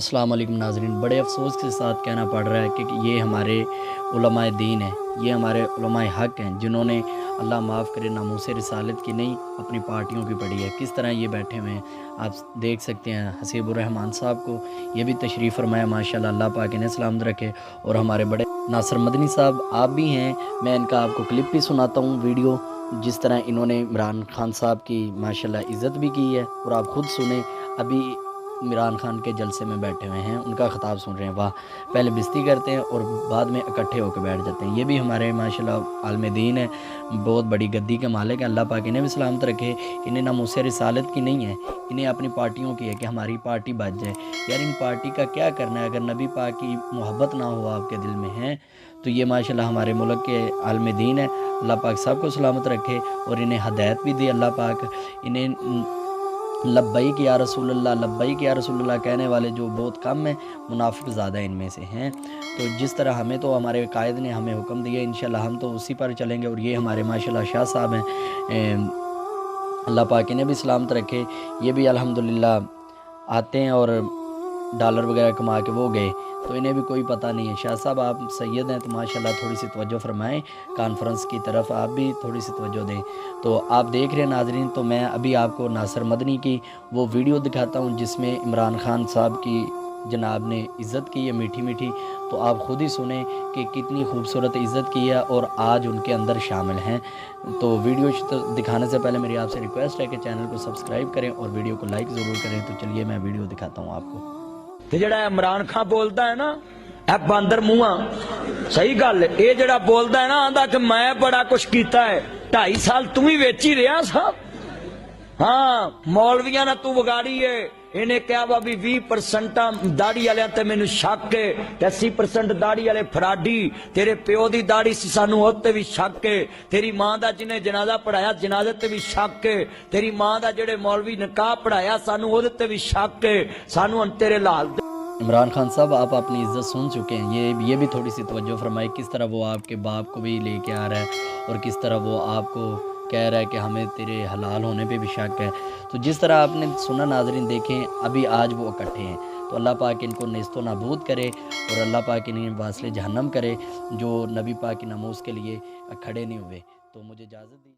अस्सलाम वालेकुम नाज़रीन, बड़े अफ़सोस के साथ कहना पड़ रहा है कि ये हमारे उलमाए दीन हैं, ये हमारे उलमाए हक़ हैं, जिन्होंने अल्लाह माफ़ करे नामूसे रिसालत की नहीं अपनी पार्टियों की पड़ी है। किस तरह ये बैठे हुए हैं आप देख सकते हैं। हसीबुर रहमान साहब को ये भी तशरीफ़ फरमाया माशाअल्लाह, अल्लाह पाक इन्हें सलामत रखे। और हमारे बड़े नासिर मदनी साहब आप भी हैं, मैं इनका आपको क्लिप भी सुनाता हूँ वीडियो, जिस तरह इन्होंने इमरान खान साहब की माशाअल्लाह इज़्ज़त भी की है। और आप ख़ुद सुने, अभी इमरान खान के जलसे में बैठे हुए हैं, उनका ख़िताब सुन रहे हैं। वाह, पहले बिस्ती करते हैं और बाद में इकट्ठे होकर बैठ जाते हैं। ये भी हमारे माशाल्लाह आलम दीन है, बहुत बड़ी गद्दी के मालिक हैं। अल्लाह पाक इन्हें भी सलामत रखे। इन्हें ना मुझसे रिसालत की नहीं है, इन्हें अपनी पार्टियों की है कि हमारी पार्टी बच जाए। यार इन पार्टी का क्या करना है अगर नबी पाक की मोहब्बत ना हो आपके दिल में है तो। ये माशाल्लाह हमारे मुल्क के आलम दीन है। अल्लाह पाक सबको सलामत रखे और इन्हें हदायत भी दे अल्लाह पाक। इन्हें लब्बैक या रसूलल्लाह, लब्बैक या रसूलल्लाह कहने वाले जो बहुत कम हैं, मुनाफिक ज़्यादा इनमें से हैं। तो जिस तरह हमें तो हमारे कायद ने हमें हुक्म दिया, इंशाल्लाह हम तो उसी पर चलेंगे। और ये हमारे माशाल्लाह शाह साहब हैं, अल्लाह पाक इन्हें भी सलामत रखे। ये भी अल्हम्दुलिल्लाह आते हैं और डॉलर वगैरह कमा के वो गए, तो इन्हें भी कोई पता नहीं है। शाह साहब आप सैयद हैं तो माशाल्लाह थोड़ी सी तवज्जो फरमाएं, कॉन्फ्रेंस की तरफ आप भी थोड़ी सी तवज्जो दें। तो आप देख रहे हैं नाजरीन, तो मैं अभी आपको नासिर मदनी की वो वीडियो दिखाता हूं जिसमें इमरान खान साहब की जनाब ने इज़्ज़त की है मीठी मीठी। तो आप ख़ुद ही सुने कि कितनी खूबसूरत इज़्ज़त की है और आज उनके अंदर शामिल हैं। तो वीडियो दिखाने से पहले मेरी आपसे रिक्वेस्ट है कि चैनल को सब्सक्राइब करें और वीडियो को लाइक ज़रूर करें। तो चलिए मैं वीडियो दिखाता हूँ आपको। ते जड़ा इमरान खान बोलता है ना, ए बांदर मुआ, सही गल ये जड़ा बोलता है ना, आंदा कि मैं बड़ा कुछ कीता है, 2.5 साल तू ही वेच ही रहा सा। हाँ, मौलवियां ना तू विगाड़ी है। इन्हें क्या वा भी 20% दाढ़ी वाले ते मैनू शक है, 80% दाढ़ी वाले फराडी। तेरे प्यो दी दाढ़ी सी, सानू उत्ते भी शक है। तेरी मां दा जिन्हें जनाजा पढ़ाया जनाजे ते भी शक है। तेरी मां दा जेड़े मौलवी निकाह पढ़ाया सानू ओदे ते भी शक है। सानू हुण तेरे लाल इमरान खान साहब आप अपनी इज़्ज़त सुन चुके हैं, ये भी थोड़ी सी तवज्जो फरमाए। किस तरह वो आपके बाप को भी लेके आ रहा है और किस तरह वो आपको कह रहा है कि हमें तेरे हलाल होने पे भी शक है। तो जिस तरह आपने सुना नाजरीन, देखें अभी आज वो इकट्ठे हैं। तो अल्लाह पाक इनको नेस्तो नाबूद करे और अल्लाह पाक इन्हें वासले जहन्नम करे जो नबी पाक की नमूस के लिए खड़े नहीं हुए। तो मुझे इजाज़त दी।